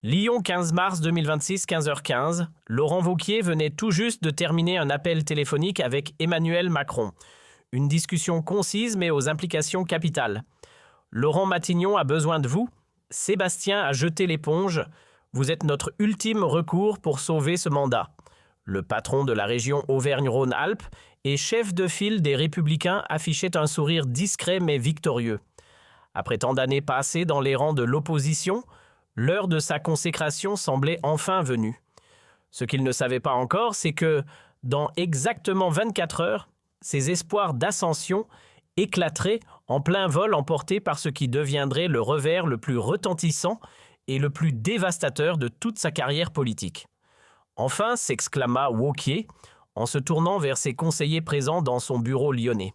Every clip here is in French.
Lyon, 15 mars 2026, 15h15. Laurent Wauquiez venait tout juste de terminer un appel téléphonique avec Emmanuel Macron. Une discussion concise mais aux implications capitales. Laurent Matignon a besoin de vous. Sébastien a jeté l'éponge. Vous êtes notre ultime recours pour sauver ce mandat. Le patron de la région Auvergne-Rhône-Alpes et chef de file des Républicains affichait un sourire discret mais victorieux. Après tant d'années passées dans les rangs de l'opposition, l'heure de sa consécration semblait enfin venue. Ce qu'il ne savait pas encore, c'est que, dans exactement 24 heures, ses espoirs d'ascension éclateraient en plein vol emportés par ce qui deviendrait le revers le plus retentissant et le plus dévastateur de toute sa carrière politique. Enfin, s'exclama Wauquiez en se tournant vers ses conseillers présents dans son bureau lyonnais.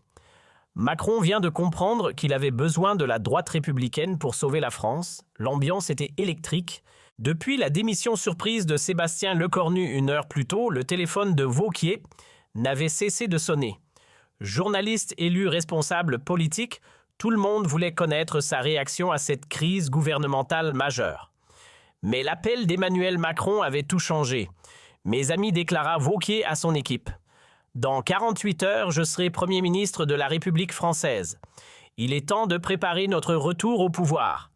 Macron vient de comprendre qu'il avait besoin de la droite républicaine pour sauver la France. L'ambiance était électrique. Depuis la démission surprise de Sébastien Lecornu une heure plus tôt, le téléphone de Wauquiez n'avait cessé de sonner. Journaliste élu responsable politique, tout le monde voulait connaître sa réaction à cette crise gouvernementale majeure. Mais l'appel d'Emmanuel Macron avait tout changé. Mes amis, déclara Wauquiez à son équipe. Dans 48 heures, je serai Premier ministre de la République française. Il est temps de préparer notre retour au pouvoir.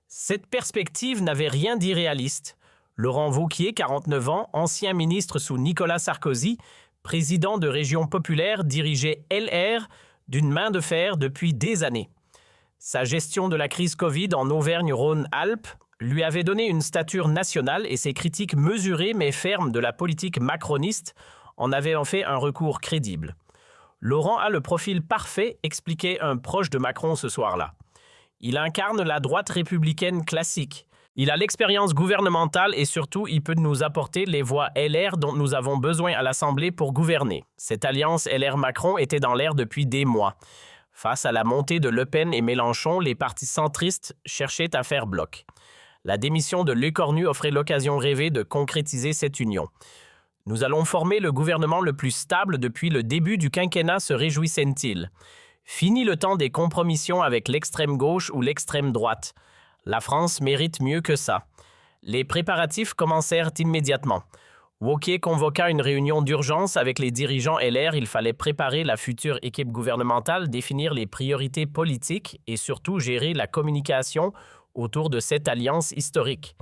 Cette perspective n'avait rien d'irréaliste. Laurent Wauquiez, 49 ans, ancien ministre sous Nicolas Sarkozy, président de Région populaire, dirigeait LR d'une main de fer depuis des années. Sa gestion de la crise Covid en Auvergne-Rhône-Alpes lui avait donné une stature nationale et ses critiques mesurées mais fermes de la politique macroniste en avaient en fait un recours crédible. Laurent a le profil parfait, expliquait un proche de Macron ce soir-là. Il incarne la droite républicaine classique. Il a l'expérience gouvernementale et surtout, il peut nous apporter les voix LR dont nous avons besoin à l'Assemblée pour gouverner. Cette alliance LR-Macron était dans l'air depuis des mois. Face à la montée de Le Pen et Mélenchon, les partis centristes cherchaient à faire bloc. La démission de Lecornu offrait l'occasion rêvée de concrétiser cette union. Nous allons former le gouvernement le plus stable depuis le début du quinquennat, se réjouissait-il. Fini le temps des compromissions avec l'extrême gauche ou l'extrême droite. La France mérite mieux que ça. Les préparatifs commencèrent immédiatement. Wauquiez convoqua une réunion d'urgence avec les dirigeants LR. Il fallait préparer la future équipe gouvernementale, définir les priorités politiques et surtout gérer la communication autour de cette alliance historique.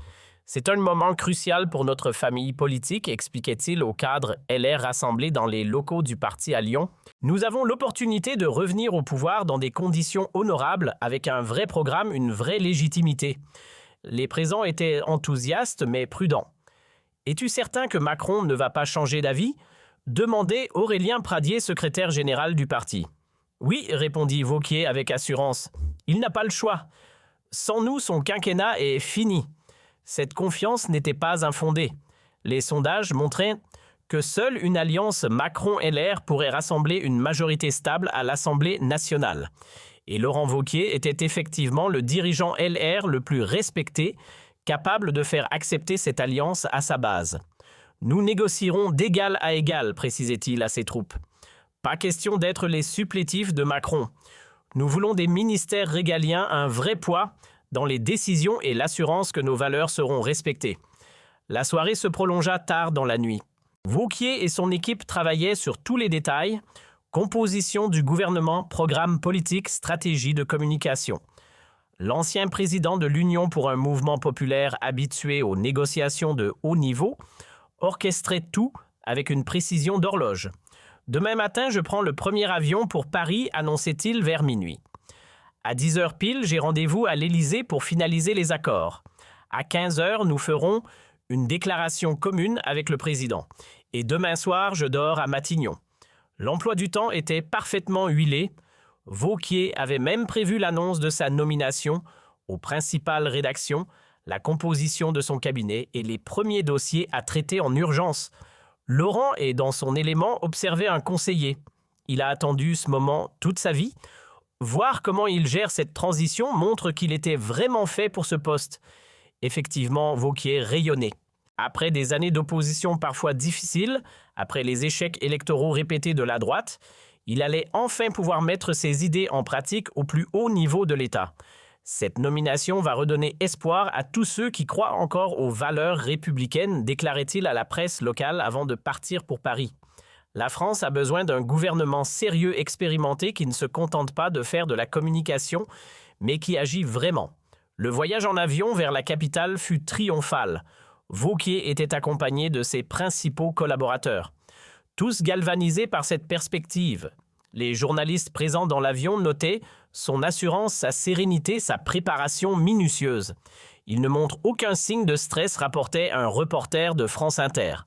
C'est un moment crucial pour notre famille politique, expliquait-il au cadre LR rassemblé dans les locaux du parti à Lyon. Nous avons l'opportunité de revenir au pouvoir dans des conditions honorables, avec un vrai programme, une vraie légitimité. Les présents étaient enthousiastes mais prudents. Es-tu certain que Macron ne va pas changer d'avis ? Demandait Aurélien Pradier, secrétaire général du parti. Oui, répondit Wauquiez avec assurance. Il n'a pas le choix. Sans nous, son quinquennat est fini. Cette confiance n'était pas infondée. Les sondages montraient que seule une alliance Macron-LR pourrait rassembler une majorité stable à l'Assemblée nationale. Et Laurent Wauquiez était effectivement le dirigeant LR le plus respecté, capable de faire accepter cette alliance à sa base. Nous négocierons d'égal à égal, précisait-il à ses troupes. Pas question d'être les supplétifs de Macron. Nous voulons des ministères régaliens, un vrai poids dans les décisions et l'assurance que nos valeurs seront respectées. La soirée se prolongea tard dans la nuit. Wauquiez et son équipe travaillaient sur tous les détails, composition du gouvernement, programme politique, stratégie de communication. L'ancien président de l'Union pour un mouvement populaire habitué aux négociations de haut niveau orchestrait tout avec une précision d'horloge. Demain matin, je prends le premier avion pour Paris, annonçait-il vers minuit. À 10h pile, j'ai rendez-vous à l'Élysée pour finaliser les accords. À 15h, nous ferons une déclaration commune avec le président. Et demain soir, je dors à Matignon. L'emploi du temps était parfaitement huilé. Wauquiez avait même prévu l'annonce de sa nomination aux principales rédactions, la composition de son cabinet et les premiers dossiers à traiter en urgence. Laurent est dans son élément, observait un conseiller. Il a attendu ce moment toute sa vie. Voir comment il gère cette transition montre qu'il était vraiment fait pour ce poste. Effectivement, Wauquiez rayonnait. Après des années d'opposition parfois difficiles, après les échecs électoraux répétés de la droite, il allait enfin pouvoir mettre ses idées en pratique au plus haut niveau de l'État. Cette nomination va redonner espoir à tous ceux qui croient encore aux valeurs républicaines, déclarait-il à la presse locale avant de partir pour Paris. La France a besoin d'un gouvernement sérieux expérimenté qui ne se contente pas de faire de la communication, mais qui agit vraiment. Le voyage en avion vers la capitale fut triomphal. Wauquiez était accompagné de ses principaux collaborateurs. Tous galvanisés par cette perspective. Les journalistes présents dans l'avion notaient son assurance, sa sérénité, sa préparation minutieuse. Il ne montre aucun signe de stress, rapportait un reporter de France Inter.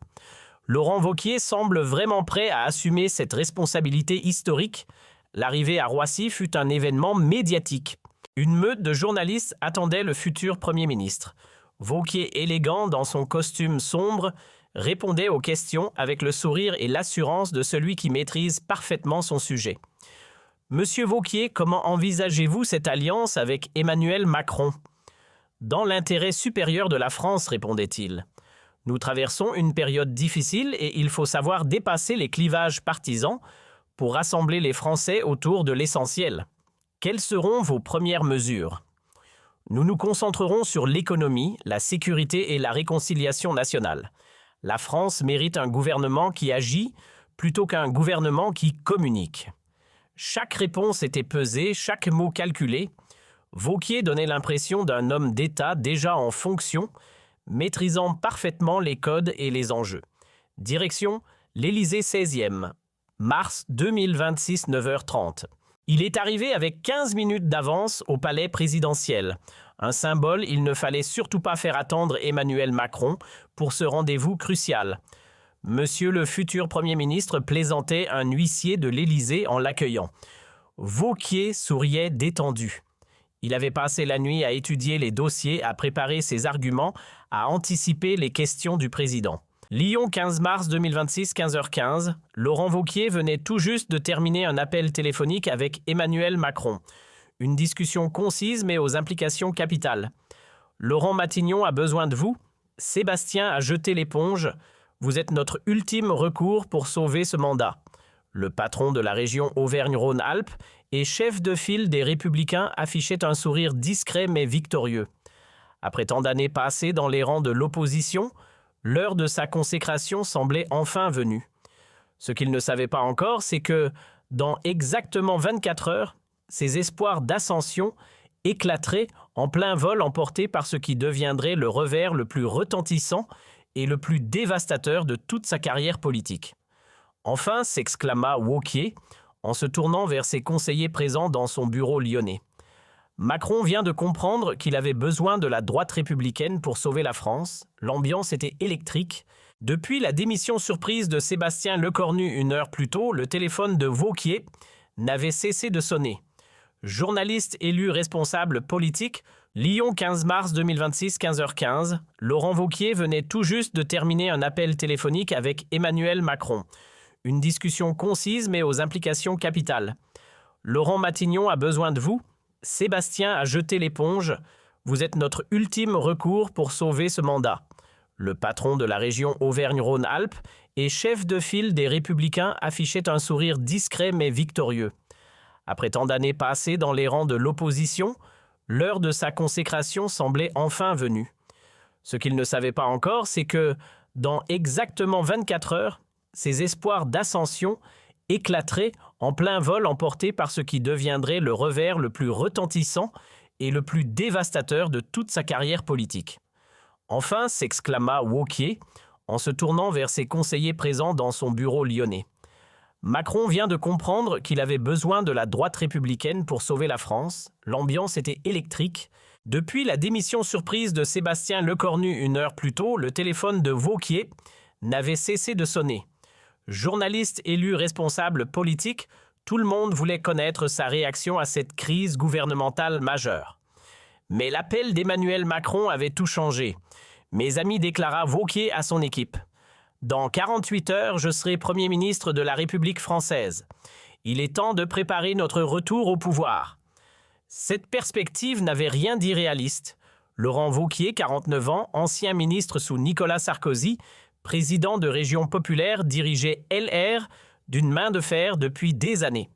Laurent Wauquiez semble vraiment prêt à assumer cette responsabilité historique. L'arrivée à Roissy fut un événement médiatique. Une meute de journalistes attendait le futur Premier ministre. Wauquiez, élégant dans son costume sombre, répondait aux questions avec le sourire et l'assurance de celui qui maîtrise parfaitement son sujet. « Monsieur Wauquiez, comment envisagez-vous cette alliance avec Emmanuel Macron ?»« Dans l'intérêt supérieur de la France, répondait-il. Nous traversons une période difficile et il faut savoir dépasser les clivages partisans pour rassembler les Français autour de l'essentiel. Quelles seront vos premières mesures ? Nous nous concentrerons sur l'économie, la sécurité et la réconciliation nationale. La France mérite un gouvernement qui agit plutôt qu'un gouvernement qui communique. » Chaque réponse était pesée, chaque mot calculé. Wauquiez donnait l'impression d'un homme d'État déjà en fonction, maîtrisant parfaitement les codes et les enjeux. Direction l'Élysée 16e, mars 2026, 9h30. Il est arrivé avec 15 minutes d'avance au palais présidentiel. Un symbole, il ne fallait surtout pas faire attendre Emmanuel Macron pour ce rendez-vous crucial. Monsieur le futur Premier ministre plaisantait un huissier de l'Élysée en l'accueillant. Wauquiez souriait détendu. Il avait passé la nuit à étudier les dossiers, à préparer ses arguments, à anticiper les questions du président. Lyon, 15 mars 2026, 15h15. Laurent Wauquiez venait tout juste de terminer un appel téléphonique avec Emmanuel Macron. Une discussion concise mais aux implications capitales. Laurent Matignon a besoin de vous. Sébastien a jeté l'éponge. Vous êtes notre ultime recours pour sauver ce mandat. Le patron de la région Auvergne-Rhône-Alpes et chef de file des Républicains affichait un sourire discret mais victorieux. Après tant d'années passées dans les rangs de l'opposition, l'heure de sa consécration semblait enfin venue. Ce qu'il ne savait pas encore, c'est que, dans exactement 24 heures, ses espoirs d'ascension éclateraient en plein vol emportés par ce qui deviendrait le revers le plus retentissant et le plus dévastateur de toute sa carrière politique. Enfin, s'exclama Wauquiez en se tournant vers ses conseillers présents dans son bureau lyonnais. Macron vient de comprendre qu'il avait besoin de la droite républicaine pour sauver la France. L'ambiance était électrique. Depuis la démission surprise de Sébastien Lecornu une heure plus tôt, le téléphone de Wauquiez n'avait cessé de sonner. Journaliste élu responsable politique, Lyon, 15 mars 2026, 15h15. Laurent Wauquiez venait tout juste de terminer un appel téléphonique avec Emmanuel Macron. Une discussion concise mais aux implications capitales. Laurent Matignon a besoin de vous. Sébastien a jeté l'éponge. Vous êtes notre ultime recours pour sauver ce mandat. Le patron de la région Auvergne-Rhône-Alpes et chef de file des Républicains affichait un sourire discret mais victorieux. Après tant d'années passées dans les rangs de l'opposition, l'heure de sa consécration semblait enfin venue. Ce qu'il ne savait pas encore, c'est que, dans exactement 24 heures, ses espoirs d'ascension éclateraient en plein vol emportés par ce qui deviendrait le revers le plus retentissant et le plus dévastateur de toute sa carrière politique. Enfin, s'exclama Wauquiez en se tournant vers ses conseillers présents dans son bureau lyonnais. Macron vient de comprendre qu'il avait besoin de la droite républicaine pour sauver la France. L'ambiance était électrique. Depuis la démission surprise de Sébastien Lecornu une heure plus tôt, le téléphone de Wauquiez n'avait cessé de sonner. Journaliste élu responsable politique, tout le monde voulait connaître sa réaction à cette crise gouvernementale majeure. Mais l'appel d'Emmanuel Macron avait tout changé. Mes amis, déclara Wauquiez à son équipe. Dans 48 heures, je serai Premier ministre de la République française. Il est temps de préparer notre retour au pouvoir. Cette perspective n'avait rien d'irréaliste. Laurent Wauquiez, 49 ans, ancien ministre sous Nicolas Sarkozy, président de Région populaire, dirigeait LR d'une main de fer depuis des années.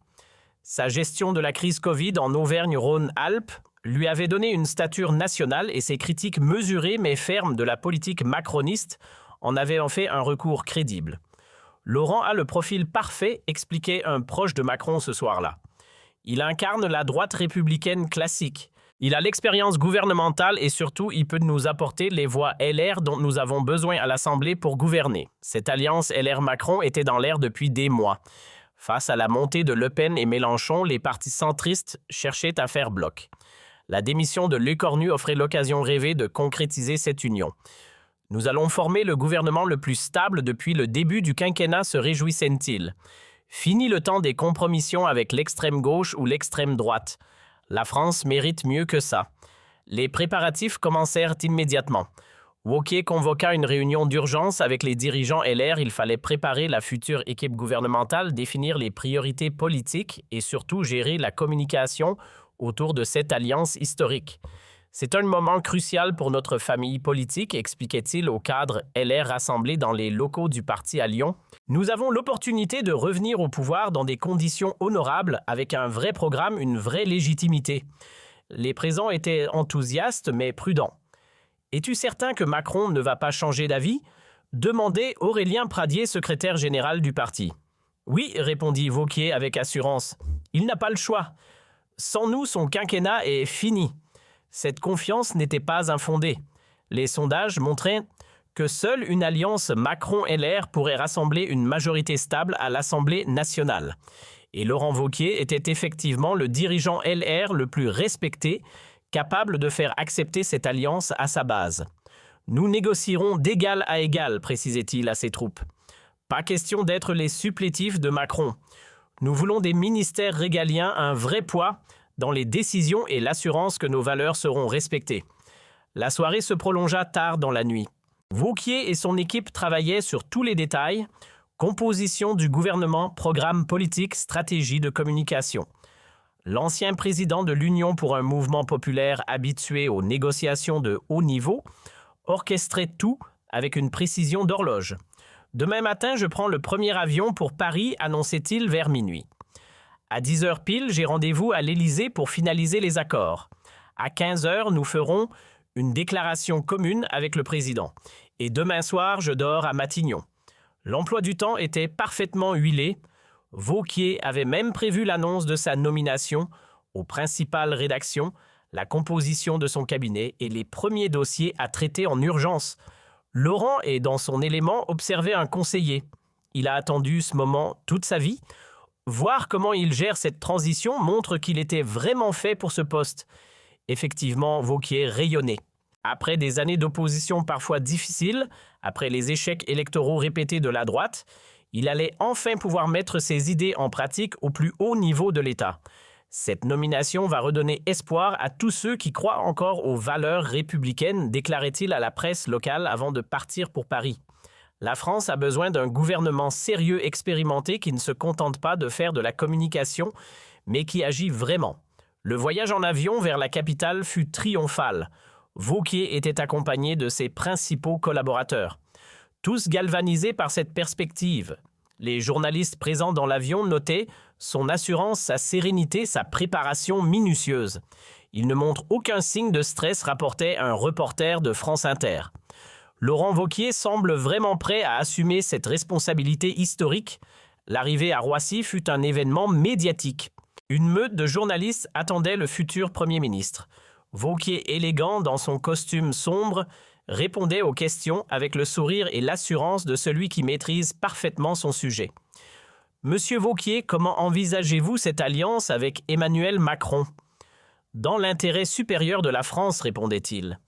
Sa gestion de la crise Covid en Auvergne-Rhône-Alpes lui avait donné une stature nationale et ses critiques mesurées mais fermes de la politique macroniste en avaient en fait un recours crédible. Laurent a le profil parfait, expliquait un proche de Macron ce soir-là. Il incarne la droite républicaine classique. Il a l'expérience gouvernementale et surtout, il peut nous apporter les voix LR dont nous avons besoin à l'Assemblée pour gouverner. Cette alliance LR-Macron était dans l'air depuis des mois. Face à la montée de Le Pen et Mélenchon, les partis centristes cherchaient à faire bloc. La démission de Lecornu offrait l'occasion rêvée de concrétiser cette union. Nous allons former le gouvernement le plus stable depuis le début du quinquennat, se réjouissent-ils. Fini le temps des compromissions avec l'extrême gauche ou l'extrême droite. La France mérite mieux que ça. Les préparatifs commencèrent immédiatement. Wauquiez convoqua une réunion d'urgence avec les dirigeants LR. Il fallait préparer la future équipe gouvernementale, définir les priorités politiques et surtout gérer la communication autour de cette alliance historique. C'est un moment crucial pour notre famille politique, expliquait-il au cadre LR rassemblé dans les locaux du parti à Lyon. Nous avons l'opportunité de revenir au pouvoir dans des conditions honorables, avec un vrai programme, une vraie légitimité. Les présents étaient enthousiastes mais prudents. Es-tu certain que Macron ne va pas changer d'avis ? Demandait Aurélien Pradier, secrétaire général du parti. Oui, répondit Wauquiez avec assurance. Il n'a pas le choix. Sans nous, son quinquennat est fini. Cette confiance n'était pas infondée. Les sondages montraient que seule une alliance Macron-LR pourrait rassembler une majorité stable à l'Assemblée nationale. Et Laurent Wauquiez était effectivement le dirigeant LR le plus respecté, capable de faire accepter cette alliance à sa base. Nous négocierons d'égal à égal, précisait-il à ses troupes. Pas question d'être les supplétifs de Macron. Nous voulons des ministères régaliens, un vrai poids dans les décisions et l'assurance que nos valeurs seront respectées. La soirée se prolongea tard dans la nuit. Wauquiez et son équipe travaillaient sur tous les détails, composition du gouvernement, programme politique, stratégie de communication. L'ancien président de l'Union pour un mouvement populaire habitué aux négociations de haut niveau orchestrait tout avec une précision d'horloge. Demain matin, je prends le premier avion pour Paris, annonçait-il vers minuit. À 10h pile, j'ai rendez-vous à l'Élysée pour finaliser les accords. À 15h, nous ferons une déclaration commune avec le président. Et demain soir, je dors à Matignon. L'emploi du temps était parfaitement huilé. Wauquiez avait même prévu l'annonce de sa nomination aux principales rédactions, la composition de son cabinet et les premiers dossiers à traiter en urgence. Laurent est dans son élément observé un conseiller. Il a attendu ce moment toute sa vie. Voir comment il gère cette transition montre qu'il était vraiment fait pour ce poste. Effectivement, Wauquiez rayonnait. Après des années d'opposition parfois difficiles, après les échecs électoraux répétés de la droite, il allait enfin pouvoir mettre ses idées en pratique au plus haut niveau de l'État. Cette nomination va redonner espoir à tous ceux qui croient encore aux valeurs républicaines, déclarait-il à la presse locale avant de partir pour Paris. La France a besoin d'un gouvernement sérieux expérimenté qui ne se contente pas de faire de la communication, mais qui agit vraiment. Le voyage en avion vers la capitale fut triomphal. Wauquiez était accompagné de ses principaux collaborateurs. Tous galvanisés par cette perspective. Les journalistes présents dans l'avion notaient son assurance, sa sérénité, sa préparation minutieuse. Il ne montre aucun signe de stress, rapportait un reporter de France Inter. Laurent Wauquiez semble vraiment prêt à assumer cette responsabilité historique. L'arrivée à Roissy fut un événement médiatique. Une meute de journalistes attendait le futur Premier ministre. Wauquiez, élégant dans son costume sombre, répondait aux questions avec le sourire et l'assurance de celui qui maîtrise parfaitement son sujet. « Monsieur Wauquiez, comment envisagez-vous cette alliance avec Emmanuel Macron ?»« Dans l'intérêt supérieur de la France, répondait-il.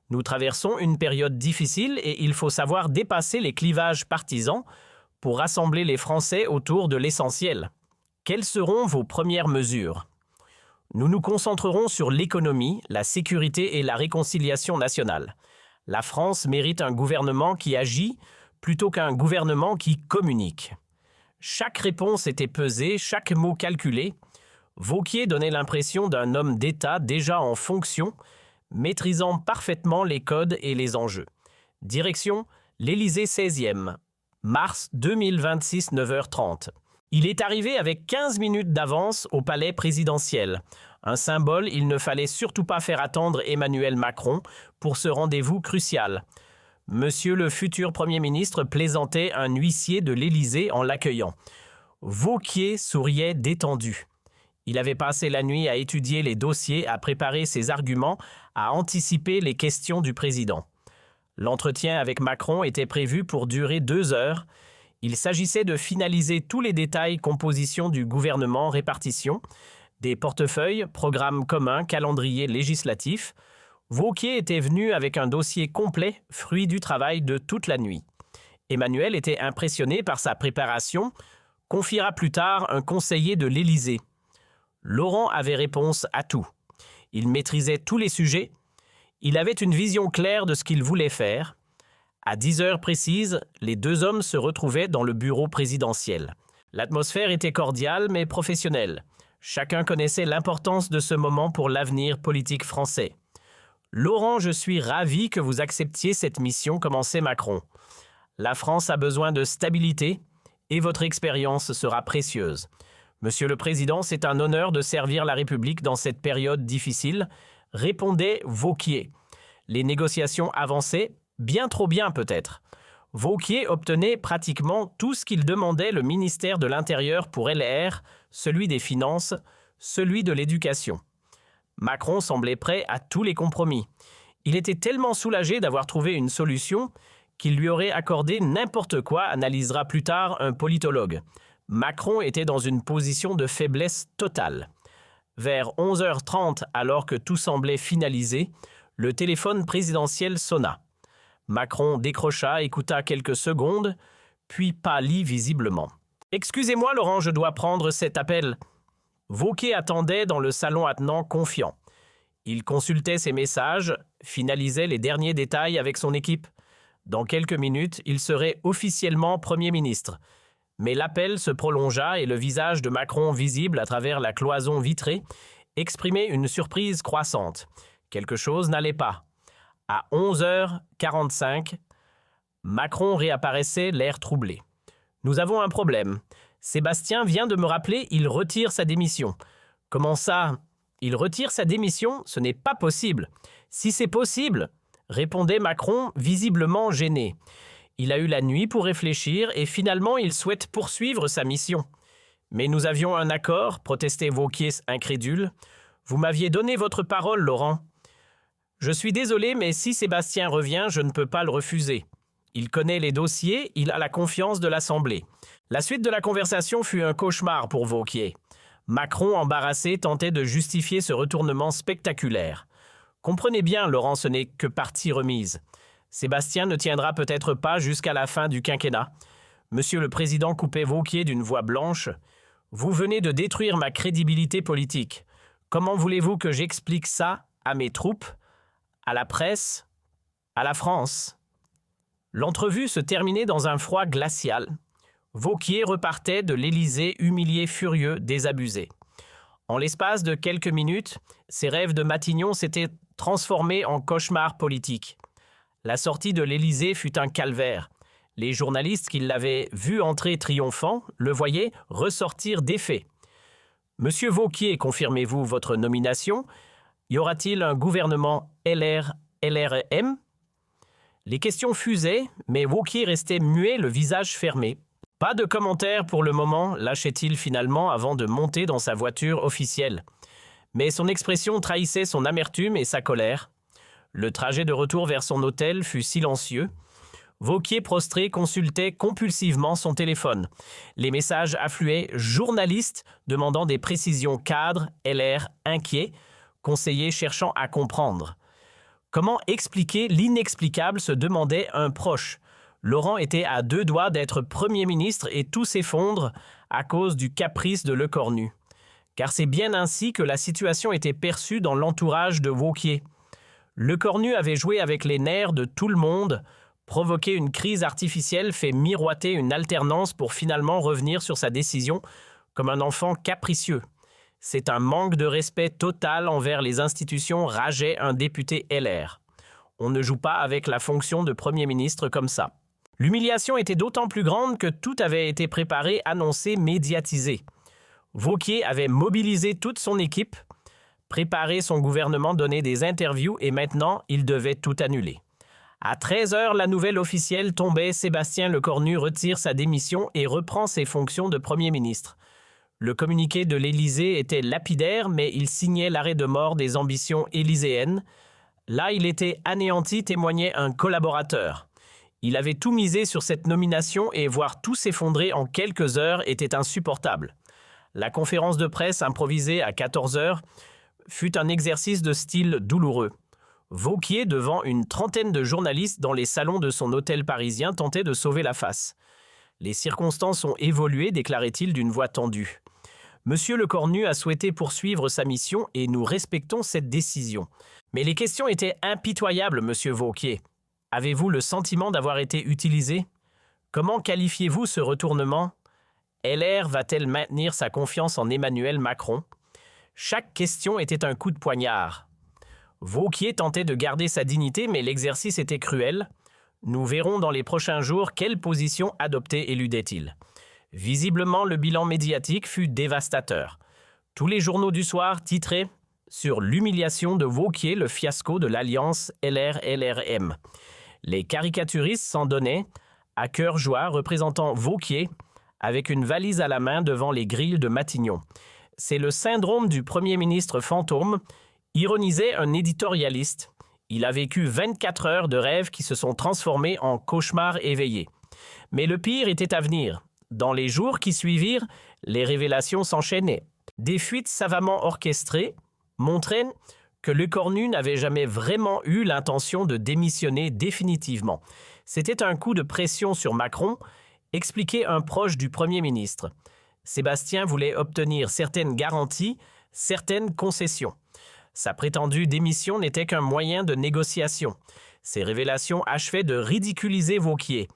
Nous traversons une période difficile et il faut savoir dépasser les clivages partisans pour rassembler les Français autour de l'essentiel. Quelles seront vos premières mesures ? Nous nous concentrerons sur l'économie, la sécurité et la réconciliation nationale. La France mérite un gouvernement qui agit plutôt qu'un gouvernement qui communique. Chaque réponse était pesée, chaque mot calculé. Wauquiez donnait l'impression d'un homme d'État déjà en fonction, maîtrisant parfaitement les codes et les enjeux. Direction, l'Élysée 16e, mars 2026, 9h30. Il est arrivé avec 15 minutes d'avance au palais présidentiel. Un symbole, il ne fallait surtout pas faire attendre Emmanuel Macron pour ce rendez-vous crucial. Monsieur le futur Premier ministre plaisantait un huissier de l'Élysée en l'accueillant. Wauquiez souriait détendu. Il avait passé la nuit à étudier les dossiers, à préparer ses arguments, à anticiper les questions du président. L'entretien avec Macron était prévu pour durer 2 heures. Il s'agissait de finaliser tous les détails composition du gouvernement, répartition, des portefeuilles, programmes communs, calendrier législatif. Wauquiez était venu avec un dossier complet, fruit du travail de toute la nuit. Emmanuel était impressionné par sa préparation, confiera plus tard un conseiller de l'Élysée. Laurent avait réponse à tout. Il maîtrisait tous les sujets. Il avait une vision claire de ce qu'il voulait faire. À 10 heures précises, les 2 hommes se retrouvaient dans le bureau présidentiel. L'atmosphère était cordiale mais professionnelle. Chacun connaissait l'importance de ce moment pour l'avenir politique français. « Laurent, je suis ravi que vous acceptiez cette mission », commençait Macron. « La France a besoin de stabilité et votre expérience sera précieuse. Monsieur le Président, c'est un honneur de servir la République dans cette période difficile », répondait Wauquiez. Les négociations avançaient, bien trop bien peut-être. Wauquiez obtenait pratiquement tout ce qu'il demandait le ministère de l'Intérieur pour LR, celui des Finances, celui de l'Éducation. Macron semblait prêt à tous les compromis. Il était tellement soulagé d'avoir trouvé une solution qu'il lui aurait accordé n'importe quoi, analysera plus tard un politologue. Macron était dans une position de faiblesse totale. Vers 11h30, alors que tout semblait finalisé, le téléphone présidentiel sonna. Macron décrocha, écouta quelques secondes, puis pâlit visiblement. « Excusez-moi, Laurent, je dois prendre cet appel. » Wauquiez attendait dans le salon attenant confiant. Il consultait ses messages, finalisait les derniers détails avec son équipe. Dans quelques minutes, il serait officiellement Premier ministre. Mais l'appel se prolongea et le visage de Macron, visible à travers la cloison vitrée, exprimait une surprise croissante. Quelque chose n'allait pas. À 11h45, Macron réapparaissait, l'air troublé. « Nous avons un problème. Sébastien vient de me rappeler, il retire sa démission. » « Comment ça ? Il retire sa démission ? Ce n'est pas possible. »« Si c'est possible, » répondait Macron, visiblement gêné. Il a eu la nuit pour réfléchir et finalement il souhaite poursuivre sa mission. « Mais nous avions un accord, » protestait Wauquiez incrédule. « Vous m'aviez donné votre parole, Laurent. »« Je suis désolé, mais si Sébastien revient, je ne peux pas le refuser. Il connaît les dossiers, il a la confiance de l'Assemblée. » La suite de la conversation fut un cauchemar pour Wauquiez. Macron, embarrassé, tentait de justifier ce retournement spectaculaire. « Comprenez bien, Laurent, ce n'est que partie remise. Sébastien ne tiendra peut-être pas jusqu'à la fin du quinquennat. » Monsieur le Président coupait Wauquiez d'une voix blanche. « Vous venez de détruire ma crédibilité politique. Comment voulez-vous que j'explique ça à mes troupes, à la presse, à la France ?» L'entrevue se terminait dans un froid glacial. Wauquiez repartait de l'Élysée humilié, furieux, désabusé. En l'espace de quelques minutes, ses rêves de Matignon s'étaient transformés en cauchemars politiques. La sortie de l'Élysée fut un calvaire. Les journalistes qui l'avaient vu entrer triomphant le voyaient ressortir défaits. « Monsieur Wauquiez, confirmez-vous votre nomination ? Y aura-t-il un gouvernement LR-LRM » Les questions fusaient, mais Wauquiez restait muet, le visage fermé. Pas de commentaire pour le moment, lâchait-il finalement avant de monter dans sa voiture officielle. Mais son expression trahissait son amertume et sa colère. Le trajet de retour vers son hôtel fut silencieux. Wauquiez, prostré, consultait compulsivement son téléphone. Les messages affluaient, journalistes demandant des précisions, cadres, LR, inquiets, conseillers cherchant à comprendre. Comment expliquer l'inexplicable, se demandait un proche. Laurent était à 2 doigts d'être Premier ministre et tout s'effondre à cause du caprice de Lecornu. Car c'est bien ainsi que la situation était perçue dans l'entourage de Wauquiez. Lecornu avait joué avec les nerfs de tout le monde, provoqué une crise artificielle, fait miroiter une alternance pour finalement revenir sur sa décision comme un enfant capricieux. C'est un manque de respect total envers les institutions, rageait un député LR. On ne joue pas avec la fonction de Premier ministre comme ça. L'humiliation était d'autant plus grande que tout avait été préparé, annoncé, médiatisé. Wauquiez avait mobilisé toute son équipe. préparer son gouvernement, donner des interviews et maintenant, il devait tout annuler. À 13 h, la nouvelle officielle tombait, Sébastien Lecornu retire sa démission et reprend ses fonctions de Premier ministre. Le communiqué de l'Élysée était lapidaire, mais il signait l'arrêt de mort des ambitions élyséennes. Là, il était anéanti, témoignait un collaborateur. Il avait tout misé sur cette nomination et voir tout s'effondrer en quelques heures était insupportable. La conférence de presse improvisée à 14 h fut un exercice de style douloureux. Wauquiez, devant une trentaine de journalistes dans les salons de son hôtel parisien, tentait de sauver la face. Les circonstances ont évolué, déclarait-il d'une voix tendue. Monsieur Lecornu a souhaité poursuivre sa mission et nous respectons cette décision. Mais les questions étaient impitoyables, monsieur Wauquiez. Avez-vous le sentiment d'avoir été utilisé? Comment qualifiez-vous ce retournement? LR va-t-elle maintenir sa confiance en Emmanuel Macron? Chaque question était un coup de poignard. Wauquiez tentait de garder sa dignité, mais l'exercice était cruel. Nous verrons dans les prochains jours quelle position adopter éludait-il. Visiblement, le bilan médiatique fut dévastateur. Tous les journaux du soir titraient sur l'humiliation de Wauquiez, le fiasco de l'alliance LR-LRM. Les caricaturistes s'en donnaient, à cœur joie, représentant Wauquiez avec une valise à la main devant les grilles de Matignon. C'est le syndrome du Premier ministre fantôme, ironisait un éditorialiste. Il a vécu 24 heures de rêves qui se sont transformés en cauchemars éveillés. Mais le pire était à venir. Dans les jours qui suivirent, les révélations s'enchaînaient. Des fuites savamment orchestrées montraient que Lecornu n'avait jamais vraiment eu l'intention de démissionner définitivement. C'était un coup de pression sur Macron, expliquait un proche du Premier ministre. Sébastien voulait obtenir certaines garanties, certaines concessions. Sa prétendue démission n'était qu'un moyen de négociation. Ces révélations achevaient de ridiculiser Wauquiez.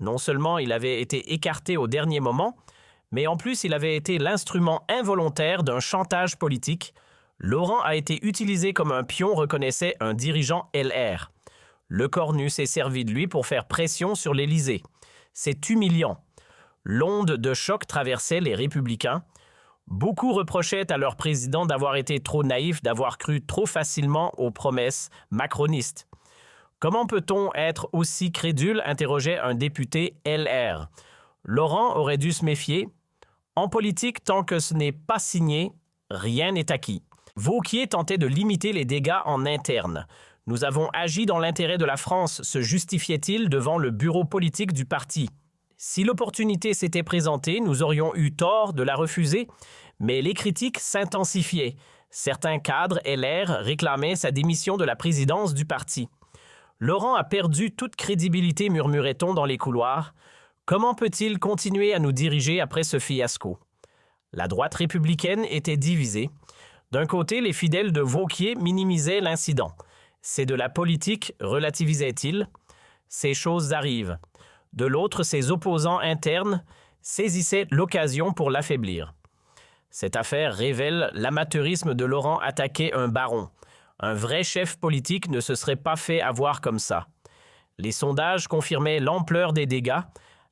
Non seulement il avait été écarté au dernier moment, mais en plus il avait été l'instrument involontaire d'un chantage politique. Laurent a été utilisé comme un pion, reconnaissait un dirigeant LR. Lecornu s'est servi de lui pour faire pression sur l'Élysée. C'est humiliant. L'onde de choc traversait les Républicains. Beaucoup reprochaient à leur président d'avoir été trop naïf, d'avoir cru trop facilement aux promesses macronistes. Comment peut-on être aussi crédule, interrogeait un député LR. Laurent aurait dû se méfier. En politique, tant que ce n'est pas signé, rien n'est acquis. Wauquiez tentait de limiter les dégâts en interne. Nous avons agi dans l'intérêt de la France, se justifiait-il devant le bureau politique du parti. Si l'opportunité s'était présentée, nous aurions eu tort de la refuser, mais les critiques s'intensifiaient. Certains cadres LR réclamaient sa démission de la présidence du parti. Laurent a perdu toute crédibilité, murmurait-on dans les couloirs. Comment peut-il continuer à nous diriger après ce fiasco? La droite républicaine était divisée. D'un côté, les fidèles de Wauquiez minimisaient l'incident. C'est de la politique, relativisait-il. Ces choses arrivent. De l'autre, ses opposants internes saisissaient l'occasion pour l'affaiblir. Cette affaire révèle l'amateurisme de Laurent attaquer un baron. Un vrai chef politique ne se serait pas fait avoir comme ça. Les sondages confirmaient l'ampleur des dégâts.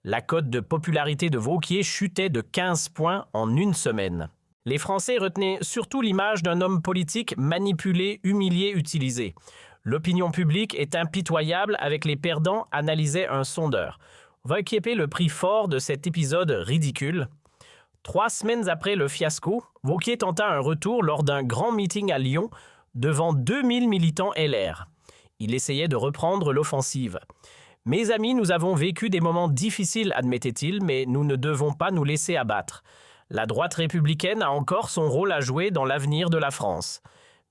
La cote de popularité de Wauquiez chutait de 15 points en une semaine. Les Français retenaient surtout l'image d'un homme politique manipulé, humilié, utilisé. L'opinion publique est impitoyable avec les perdants, analysait un sondeur. On va équiper le prix fort de cet épisode ridicule. 3 semaines après le fiasco, Wauquiez tenta un retour lors d'un grand meeting à Lyon devant 2000 militants LR. Il essayait de reprendre l'offensive. « Mes amis, nous avons vécu des moments difficiles, admettait-il, mais nous ne devons pas nous laisser abattre. La droite républicaine a encore son rôle à jouer dans l'avenir de la France. »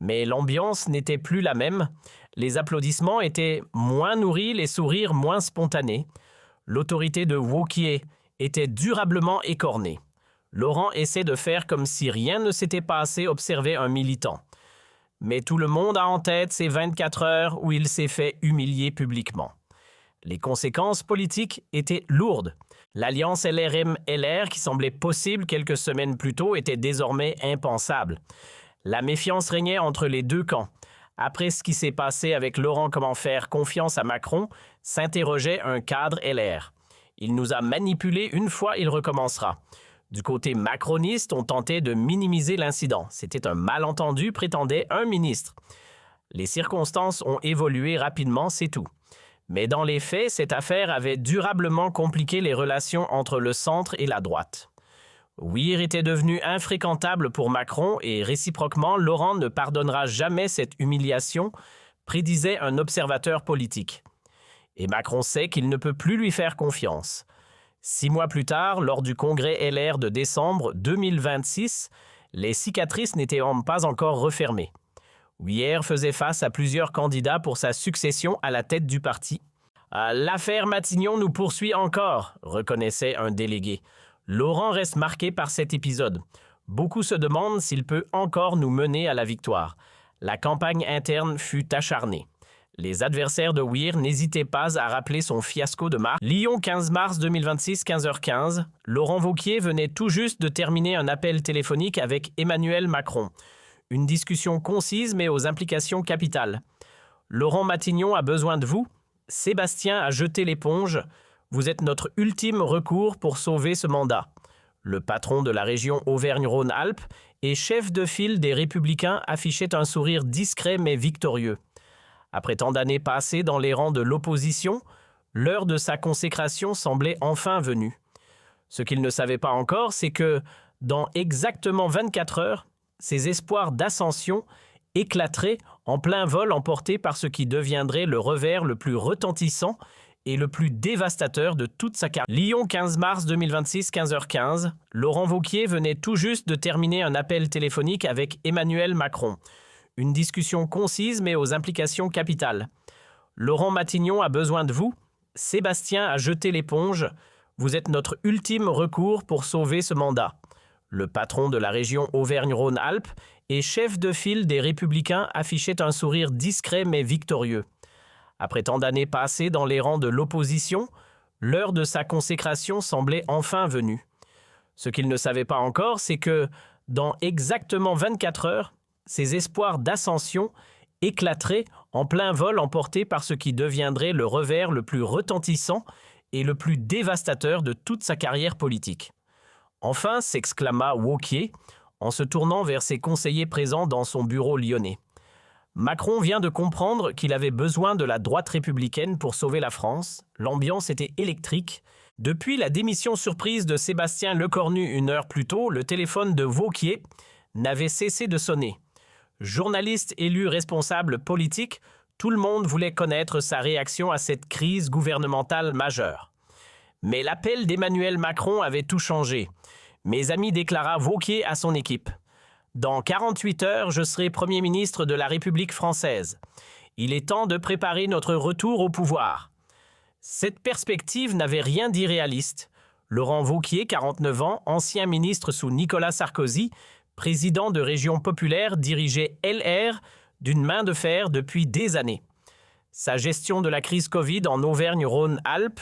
Mais l'ambiance n'était plus la même. Les applaudissements étaient moins nourris, les sourires moins spontanés. L'autorité de Wauquiez était durablement écornée. Laurent essaie de faire comme si rien ne s'était passé, observait un militant. Mais tout le monde a en tête ces 24 heures où il s'est fait humilier publiquement. Les conséquences politiques étaient lourdes. L'alliance LRM-LR, qui semblait possible quelques semaines plus tôt, était désormais impensable. La méfiance régnait entre les deux camps. Après ce qui s'est passé avec Laurent, comment faire confiance à Macron, s'interrogeait un cadre LR. Il nous a manipulés, une fois il recommencera. Du côté macroniste, on tentait de minimiser l'incident. C'était un malentendu, prétendait un ministre. Les circonstances ont évolué rapidement, c'est tout. Mais dans les faits, cette affaire avait durablement compliqué les relations entre le centre et la droite. Ouir était devenu infréquentable pour Macron et réciproquement, Laurent ne pardonnera jamais cette humiliation, prédisait un observateur politique. Et Macron sait qu'il ne peut plus lui faire confiance. 6 mois plus tard, lors du congrès LR de décembre 2026, les cicatrices n'étaient pas encore refermées. Ouir faisait face à plusieurs candidats pour sa succession à la tête du parti. « L'affaire Matignon nous poursuit encore », reconnaissait un délégué. Laurent reste marqué par cet épisode. Beaucoup se demandent s'il peut encore nous mener à la victoire. La campagne interne fut acharnée. Les adversaires de Ouir n'hésitaient pas à rappeler son fiasco de mars. Lyon, 15 mars 2026, 15h15. Laurent Wauquiez venait tout juste de terminer un appel téléphonique avec Emmanuel Macron. Une discussion concise mais aux implications capitales. Laurent Matignon a besoin de vous. Sébastien a jeté l'éponge. Vous êtes notre ultime recours pour sauver ce mandat. Le patron de la région Auvergne-Rhône-Alpes et chef de file des Républicains affichait un sourire discret mais victorieux. Après tant d'années passées dans les rangs de l'opposition, l'heure de sa consécration semblait enfin venue. Ce qu'il ne savait pas encore, c'est que, dans exactement 24 heures, ses espoirs d'ascension éclateraient en plein vol emportés par ce qui deviendrait le revers le plus retentissant et le plus dévastateur de toute sa carrière. Lyon, 15 mars 2026, 15h15. Laurent Wauquiez venait tout juste de terminer un appel téléphonique avec Emmanuel Macron. Une discussion concise mais aux implications capitales. Laurent Matignon a besoin de vous. Sébastien a jeté l'éponge. Vous êtes notre ultime recours pour sauver ce mandat. Le patron de la région Auvergne-Rhône-Alpes et chef de file des Républicains affichait un sourire discret mais victorieux. Après tant d'années passées dans les rangs de l'opposition, l'heure de sa consécration semblait enfin venue. Ce qu'il ne savait pas encore, c'est que, dans exactement 24 heures, ses espoirs d'ascension éclateraient en plein vol emportés par ce qui deviendrait le revers le plus retentissant et le plus dévastateur de toute sa carrière politique. Enfin, s'exclama Wauquiez en se tournant vers ses conseillers présents dans son bureau lyonnais. Macron vient de comprendre qu'il avait besoin de la droite républicaine pour sauver la France. L'ambiance était électrique. Depuis la démission surprise de Sébastien Lecornu 1 heure plus tôt, le téléphone de Wauquiez n'avait cessé de sonner. Journaliste élu responsable politique, tout le monde voulait connaître sa réaction à cette crise gouvernementale majeure. Mais l'appel d'Emmanuel Macron avait tout changé. Mes amis, déclara Wauquiez à son équipe. Dans 48 heures, je serai Premier ministre de la République française. Il est temps de préparer notre retour au pouvoir. Cette perspective n'avait rien d'irréaliste. Laurent Wauquiez, 49 ans, ancien ministre sous Nicolas Sarkozy, président de Région populaire, dirigeait LR d'une main de fer depuis des années. Sa gestion de la crise Covid en Auvergne-Rhône-Alpes